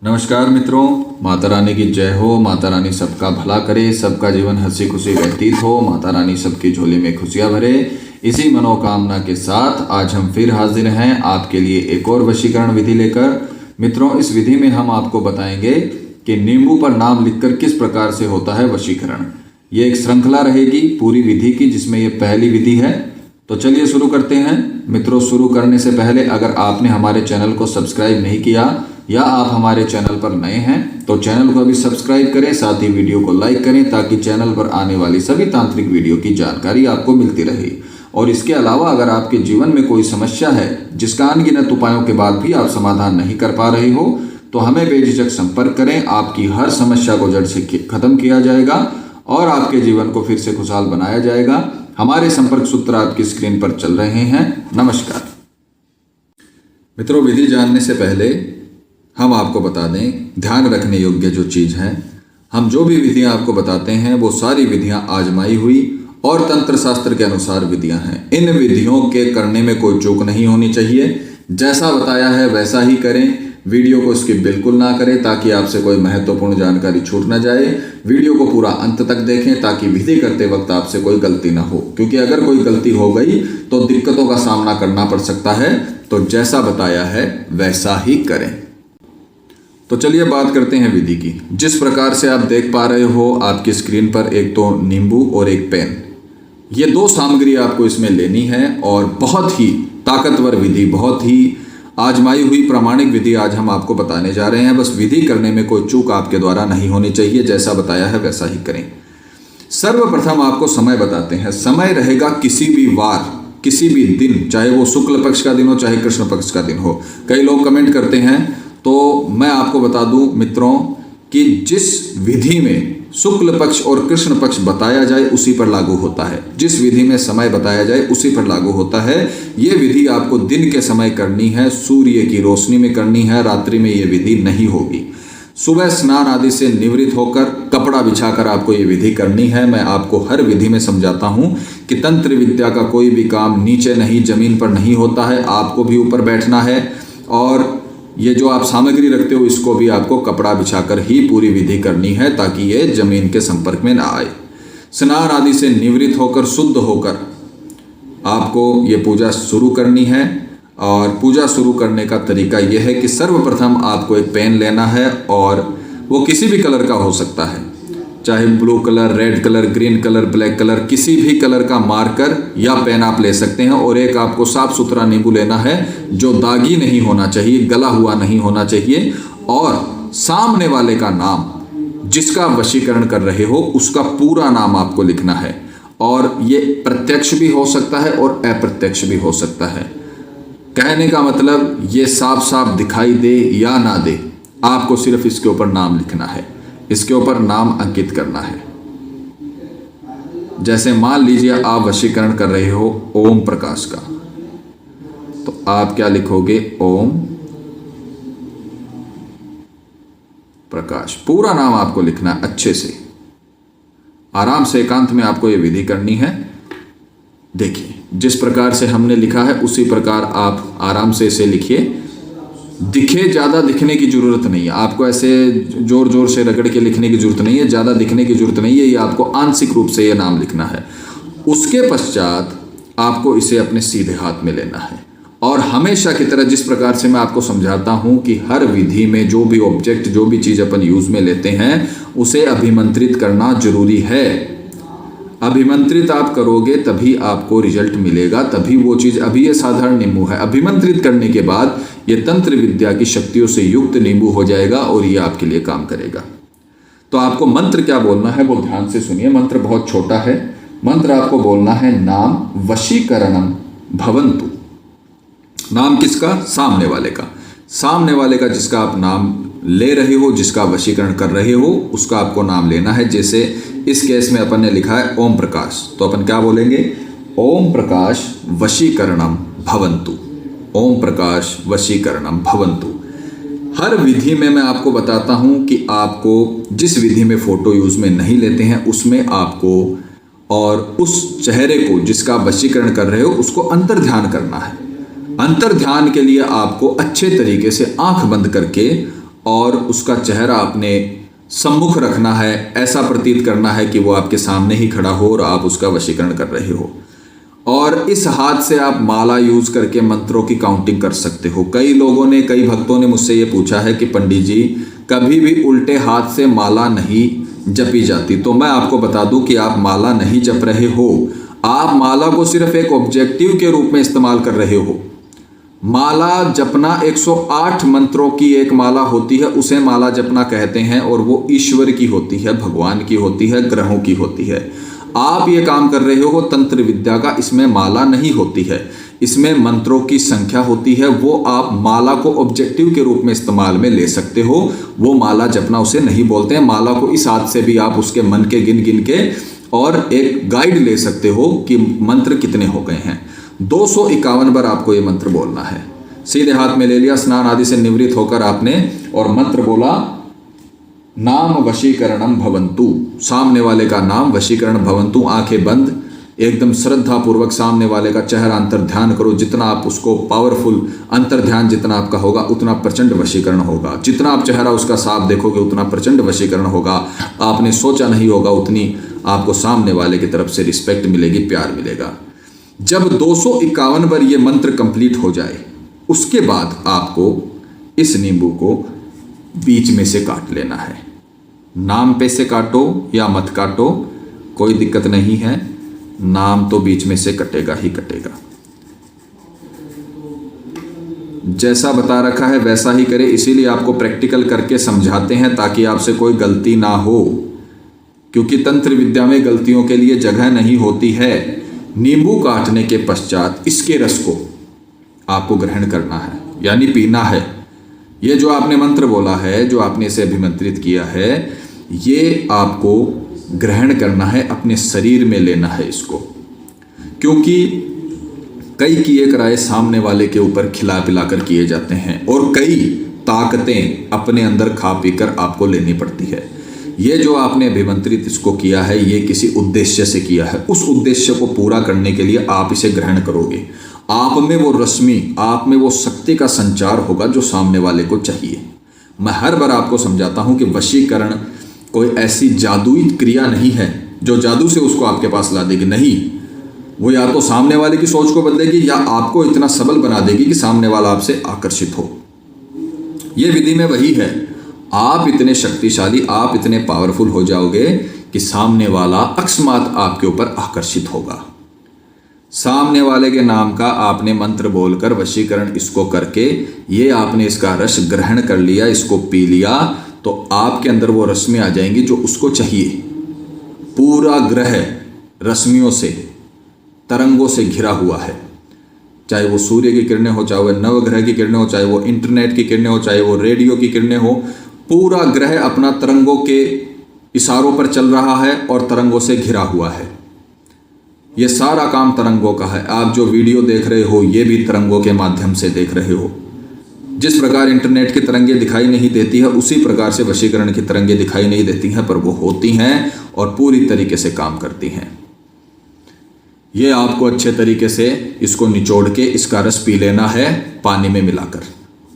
नमस्कार मित्रों, माता रानी की जय हो। माता रानी सबका भला करे, सबका जीवन हंसी खुशी व्यतीत हो। माता रानी सबकी झोली में खुशियां भरे। इसी मनोकामना के साथ आज हम फिर हाजिर हैं आपके लिए एक और वशीकरण विधि लेकर। मित्रों, इस विधि में हम आपको बताएंगे कि नींबू पर नाम लिखकर किस प्रकार से होता है वशीकरण। ये एक श्रृंखला रहेगी पूरी विधि की, जिसमें ये पहली विधि है। तो चलिए शुरू करते हैं। मित्रों, शुरू करने से पहले अगर आपने हमारे चैनल को सब्सक्राइब नहीं किया या आप हमारे चैनल पर नए हैं तो चैनल को अभी सब्सक्राइब करें, साथ ही वीडियो को लाइक करें ताकि चैनल पर आने वाली सभी तांत्रिक वीडियो की जानकारी आपको मिलती रहे। और इसके अलावा अगर आपके जीवन में कोई समस्या है जिसका अनगिनत उपायों के बाद भी आप समाधान नहीं कर पा रहे हो तो हमें बेझिझक संपर्क करें। आपकी हर समस्या को जड़ से खत्म किया जाएगा और आपके जीवन को फिर से खुशहाल बनाया जाएगा। हमारे संपर्क सूत्र आपकी स्क्रीन पर चल रहे हैं। नमस्कार मित्रों, विधि जानने से पहले हम आपको बता दें, ध्यान रखने योग्य जो चीज़ है, हम जो भी विधियां आपको बताते हैं वो सारी विधियां आजमाई हुई और तंत्र शास्त्र के अनुसार विधियां हैं। इन विधियों के करने में कोई चूक नहीं होनी चाहिए। जैसा बताया है वैसा ही करें। वीडियो को स्किप बिल्कुल ना करें ताकि आपसे कोई महत्वपूर्ण जानकारी छूट ना जाए। वीडियो को पूरा अंत तक देखें ताकि विधि करते वक्त आपसे कोई गलती ना हो, क्योंकि अगर कोई गलती हो गई तो दिक्कतों का सामना करना पड़ सकता है। तो जैसा बताया है वैसा ही करें। तो चलिए बात करते हैं विधि की। जिस प्रकार से आप देख पा रहे हो आपकी स्क्रीन पर, एक तो नींबू और एक पेन, ये दो सामग्री आपको इसमें लेनी है। और बहुत ही ताकतवर विधि, बहुत ही आजमाई हुई प्रामाणिक विधि आज हम आपको बताने जा रहे हैं। बस विधि करने में कोई चूक आपके द्वारा नहीं होनी चाहिए। जैसा बताया है वैसा ही करें। सर्वप्रथम आपको समय बताते हैं। समय रहेगा किसी भी वार, किसी भी दिन, चाहे वो शुक्ल पक्ष का दिन हो चाहे कृष्ण पक्ष का दिन हो। कई लोग कमेंट करते हैं, तो मैं आपको बता दूं मित्रों कि जिस विधि में शुक्ल पक्ष और कृष्ण पक्ष बताया जाए उसी पर लागू होता है। जिस विधि में समय बताया जाए उसी पर लागू होता है। ये विधि आपको दिन के समय करनी है, सूर्य की रोशनी में करनी है। रात्रि में ये विधि नहीं होगी। सुबह स्नान आदि से निवृत्त होकर कपड़ा बिछाकर आपको ये विधि करनी है। मैं आपको हर विधि में समझाता हूँ कि तंत्र विद्या का कोई भी काम नीचे नहीं, जमीन पर नहीं होता है। आपको भी ऊपर बैठना है और ये जो आप सामग्री रखते हो इसको भी आपको कपड़ा बिछाकर ही पूरी विधि करनी है ताकि ये जमीन के संपर्क में ना आए। स्नान आदि से निवृत्त होकर, शुद्ध होकर आपको ये पूजा शुरू करनी है। और पूजा शुरू करने का तरीका यह है कि सर्वप्रथम आपको एक पेन लेना है और वो किसी भी कलर का हो सकता है, चाहे blue colour, red colour, green colour, black colour, किसी भी कलर का मार्कर या पेन आप ले सकते हैं। और एक आपको साफ सुथरा नींबू लेना है जो दागी नहीं होना चाहिए, गला हुआ नहीं होना चाहिए। और सामने वाले का नाम, जिसका वशीकरण कर रहे हो उसका पूरा नाम आपको लिखना है। और ये प्रत्यक्ष भी हो सकता है और अप्रत्यक्ष भी हो सकता है। कहने का मतलब ये साफ साफ दिखाई दे या ना दे, आपको सिर्फ इसके ऊपर नाम लिखना है, इसके ऊपर नाम अंकित करना है। जैसे मान लीजिए आप वशीकरण कर रहे हो ओम प्रकाश का, तो आप क्या लिखोगे? ओम प्रकाश। पूरा नाम आपको लिखना है अच्छे से, आराम से, एकांत में आपको यह विधि करनी है। देखिए, जिस प्रकार से हमने लिखा है उसी प्रकार आप आराम से इसे लिखिए। दिखे, ज़्यादा दिखने की ज़रूरत नहीं है। आपको ऐसे जोर जोर से रगड़ के लिखने की ज़रूरत नहीं है, ज़्यादा दिखने की ज़रूरत नहीं है। ये आपको आंशिक रूप से ये नाम लिखना है। उसके पश्चात आपको इसे अपने सीधे हाथ में लेना है। और हमेशा की तरह जिस प्रकार से मैं आपको समझाता हूँ कि हर विधि में जो भी ऑब्जेक्ट, जो भी चीज़ अपन यूज़ में लेते हैं उसे अभिमंत्रित करना जरूरी है। अभिमंत्रित आप करोगे तभी आपको रिजल्ट मिलेगा, तभी वो चीज़। अभी ये साधारण नींबू है, अभिमंत्रित करने के बाद ये तंत्र विद्या की शक्तियों से युक्त नींबू हो जाएगा और ये आपके लिए काम करेगा। तो आपको मंत्र क्या बोलना है वो ध्यान से सुनिए। मंत्र बहुत छोटा है। मंत्र आपको बोलना है नाम वशीकरणम भवन्तु। नाम किसका? सामने वाले का। सामने वाले का जिसका आप नाम ले रहे हो, जिसका वशीकरण कर रहे हो, उसका आपको नाम लेना है। जैसे इस केस में अपन ने लिखा है ओम प्रकाश, तो अपन क्या बोलेंगे? ओम प्रकाश वशीकरणम भवन्तु। ओम प्रकाश वशीकरणम भवन्तु। हर विधि में मैं आपको बताता हूं कि आपको जिस विधि में फोटो यूज में नहीं लेते हैं उसमें आपको और उस चेहरे को जिसका वशीकरण कर रहे हो उसको अंतर ध्यान करना है। अंतर ध्यान के लिए आपको अच्छे तरीके से आंख बंद करके और उसका चेहरा अपने सम्मुख रखना है, ऐसा प्रतीत करना है कि वो आपके सामने ही खड़ा हो और आप उसका वशीकरण कर रहे हो। और इस हाथ से आप माला यूज करके मंत्रों की काउंटिंग कर सकते हो। कई लोगों ने, कई भक्तों ने मुझसे ये पूछा है कि पंडित जी कभी भी उल्टे हाथ से माला नहीं जपी जाती। तो मैं आपको बता दूं कि आप माला नहीं जप रहे हो, आप माला को सिर्फ एक ऑब्जेक्टिव के रूप में इस्तेमाल कर रहे हो। माला जपना 108 मंत्रों की एक माला होती है, उसे माला जपना कहते हैं, और वो ईश्वर की होती है, भगवान की होती है, ग्रहों की होती है। आप ये काम कर रहे हो तंत्र विद्या का, इसमें माला नहीं होती है, इसमें मंत्रों की संख्या होती है। वो आप माला को ऑब्जेक्टिव के रूप में इस्तेमाल में ले सकते हो, वो माला जपना उसे नहीं बोलते हैं। माला को इस हाथ से भी आप उसके मन के गिन गिन के और एक गाइड ले सकते हो कि मंत्र कितने हो गए हैं। 251 बार आपको ये मंत्र बोलना है। सीधे हाथ में ले लिया, स्नान आदि से निवृत्त होकर आपने और मंत्र बोला, नाम वशीकरणम भवन्तु। सामने वाले का नाम वशीकरण भवन्तु। आंखें बंद, एकदम श्रद्धा पूर्वक सामने वाले का चेहरा अंतर ध्यान करो। जितना आप उसको पावरफुल अंतर ध्यान जितना आपका होगा उतना प्रचंड वशीकरण होगा। जितना आप चेहरा उसका साफ देखोगे उतना प्रचंड वशीकरण होगा। आपने सोचा नहीं होगा उतनी आपको सामने वाले की तरफ से रिस्पेक्ट मिलेगी, प्यार मिलेगा। जब 251 बार ये मंत्र कंप्लीट हो जाए उसके बाद आपको इस नींबू को बीच में से काट लेना है। नाम पे से काटो या मत काटो, कोई दिक्कत नहीं है, नाम तो बीच में से कटेगा ही कटेगा। जैसा बता रखा है वैसा ही करें, इसीलिए आपको प्रैक्टिकल करके समझाते हैं ताकि आपसे कोई गलती ना हो, क्योंकि तंत्र विद्या में गलतियों के लिए जगह नहीं होती है। नींबू काटने के पश्चात इसके रस को आपको ग्रहण करना है, यानी पीना है। ये जो आपने मंत्र बोला है, जो आपने इसे अभिमंत्रित किया है, ये आपको ग्रहण करना है, अपने शरीर में लेना है इसको। क्योंकि कई किए कराए सामने वाले के ऊपर खिला पिला कर किए जाते हैं और कई ताकतें अपने अंदर खा पी कर आपको लेनी पड़ती है। ये जो आपने अभिमंत्रित इसको किया है, ये किसी उद्देश्य से किया है। उस उद्देश्य को पूरा करने के लिए आप इसे ग्रहण करोगे। आप में वो रश्मि, आप में वो शक्ति का संचार होगा जो सामने वाले को चाहिए। मैं हर बार आपको समझाता हूं कि वशीकरण कोई ऐसी जादुई क्रिया नहीं है जो जादू से उसको आपके पास ला देगी। नहीं, वो या तो सामने वाले की सोच को बदलेगी या आपको इतना सबल बना देगी कि सामने वाला आपसे आकर्षित हो। ये विधि में वही है। आप इतने शक्तिशाली, आप इतने पावरफुल हो जाओगे कि सामने वाला अकस्मात आपके ऊपर आकर्षित होगा। सामने वाले के नाम का आपने मंत्र बोलकर वशीकरण इसको करके, ये आपने इसका रस ग्रहण कर लिया, इसको पी लिया, तो आपके अंदर वो रश्मि आ जाएंगी जो उसको चाहिए। पूरा ग्रह रश्मियों से, तरंगों से घिरा हुआ है, चाहे वो सूर्य की किरणें हो, चाहे वो नवग्रह की किरणें हो, चाहे वो इंटरनेट की किरणें हो, चाहे वो रेडियो की किरणें हो। पूरा ग्रह अपना तरंगों के इशारों पर चल रहा है और तरंगों से घिरा हुआ है। ये सारा काम तरंगों का है। आप जो वीडियो देख रहे हो ये भी तरंगों के माध्यम से देख रहे हो। जिस प्रकार इंटरनेट की तरंगें दिखाई नहीं देती है, उसी प्रकार से वशीकरण की तरंगें दिखाई नहीं देती हैं, पर वो होती हैं और पूरी तरीके से काम करती हैं। ये आपको अच्छे तरीके से इसको निचोड़ के इसका रस पी लेना है पानी में मिलाकर,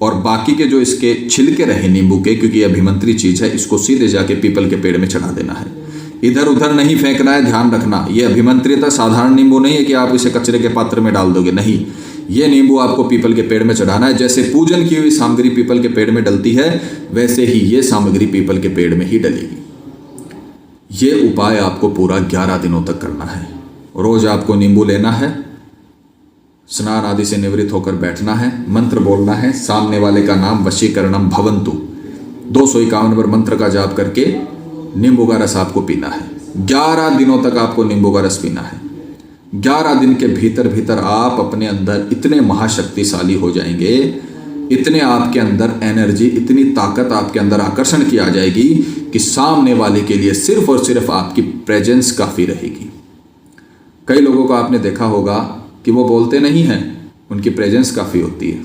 और बाकी के जो इसके छिलके रहे नींबू के, क्योंकि ये अभिमंत्री चीज़ है, इसको सीधे जाके पीपल के पेड़ में चढ़ा देना है। इधर उधर नहीं फेंकना है, ध्यान रखना। ये अभिमंत्रित साधारण नींबू नहीं है कि आप इसे कचरे के पात्र में डाल दोगे, नहीं। ये नींबू आपको पीपल के पेड़ में चढ़ाना है। जैसे पूजन की हुई सामग्री पीपल के पेड़ में डलती है, वैसे ही ये सामग्री पीपल के पेड़ में ही डलेगी। ये उपाय आपको पूरा 11 दिनों तक करना है। रोज आपको नींबू लेना है, स्नान आदि से निवृत्त होकर बैठना है, मंत्र बोलना है, सामने वाले का नाम वशीकरणम भवन्तु 251 बार मंत्र का जाप करके नींबू का रस आपको पीना है। 11 दिनों तक आपको नींबू का रस पीना है। 11 दिन के भीतर भीतर आप अपने अंदर इतने महाशक्तिशाली हो जाएंगे, इतने आपके अंदर एनर्जी, इतनी ताकत आपके अंदर आकर्षण की आ जाएगी कि सामने वाले के लिए सिर्फ और सिर्फ आपकी प्रेजेंस काफ़ी रहेगी। कई लोगों को आपने देखा होगा कि वो बोलते नहीं हैं, उनकी प्रेजेंस काफ़ी होती है।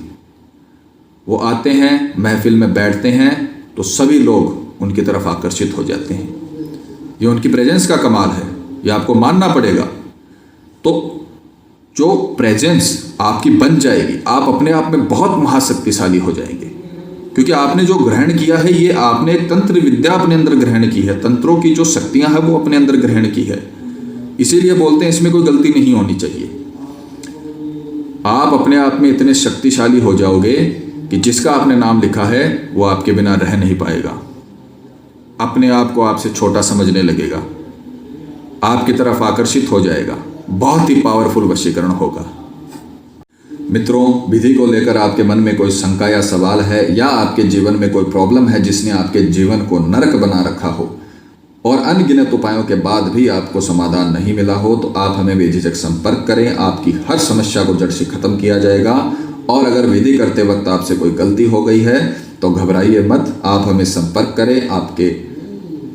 वो आते हैं, महफिल में बैठते हैं तो सभी लोग उनकी तरफ आकर्षित हो जाते हैं। ये उनकी प्रेजेंस का कमाल है, ये आपको मानना पड़ेगा। तो जो प्रेजेंस आपकी बन जाएगी, आप अपने आप में बहुत महाशक्तिशाली हो जाएंगे। क्योंकि आपने जो ग्रहण किया है ये आपने तंत्र विद्या अपने अंदर ग्रहण की है, तंत्रों की जो शक्तियां हैं वो अपने अंदर ग्रहण की है। इसीलिए बोलते हैं इसमें कोई गलती नहीं होनी चाहिए। आप अपने आप में इतने शक्तिशाली हो जाओगे कि जिसका आपने नाम लिखा है वो आपके बिना रह नहीं पाएगा, अपने आप को आपसे छोटा समझने लगेगा, आपकी तरफ आकर्षित हो जाएगा। बहुत ही पावरफुल वशीकरण होगा। मित्रों, विधि को लेकर आपके मन में कोई शंका या सवाल है या आपके जीवन में कोई प्रॉब्लम है जिसने आपके जीवन को नरक बना रखा हो और अनगिनत उपायों के बाद भी आपको समाधान नहीं मिला हो, तो आप हमें बेझिझक संपर्क करें। आपकी हर समस्या को जड़ से खत्म किया जाएगा। और अगर विधि करते वक्त आपसे कोई गलती हो गई है तो घबराइए मत, आप हमें संपर्क करें, आपके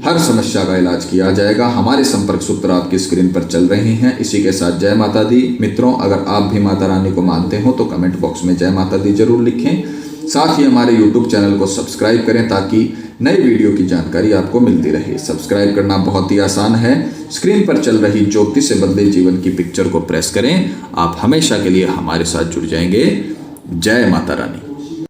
हर समस्या का इलाज किया जाएगा। हमारे संपर्क सूत्र आपकी स्क्रीन पर चल रहे हैं। इसी के साथ जय माता दी। मित्रों, अगर आप भी माता रानी को मानते हो तो कमेंट बॉक्स में जय माता दी जरूर लिखें। साथ ही हमारे यूट्यूब चैनल को सब्सक्राइब करें ताकि नए वीडियो की जानकारी आपको मिलती रहे। सब्सक्राइब करना बहुत ही आसान है। स्क्रीन पर चल रही ज्योतिष से बदले जीवन की पिक्चर को प्रेस करें। आप हमेशा के लिए हमारे साथ जुड़ जाएंगे। जय माता रानी।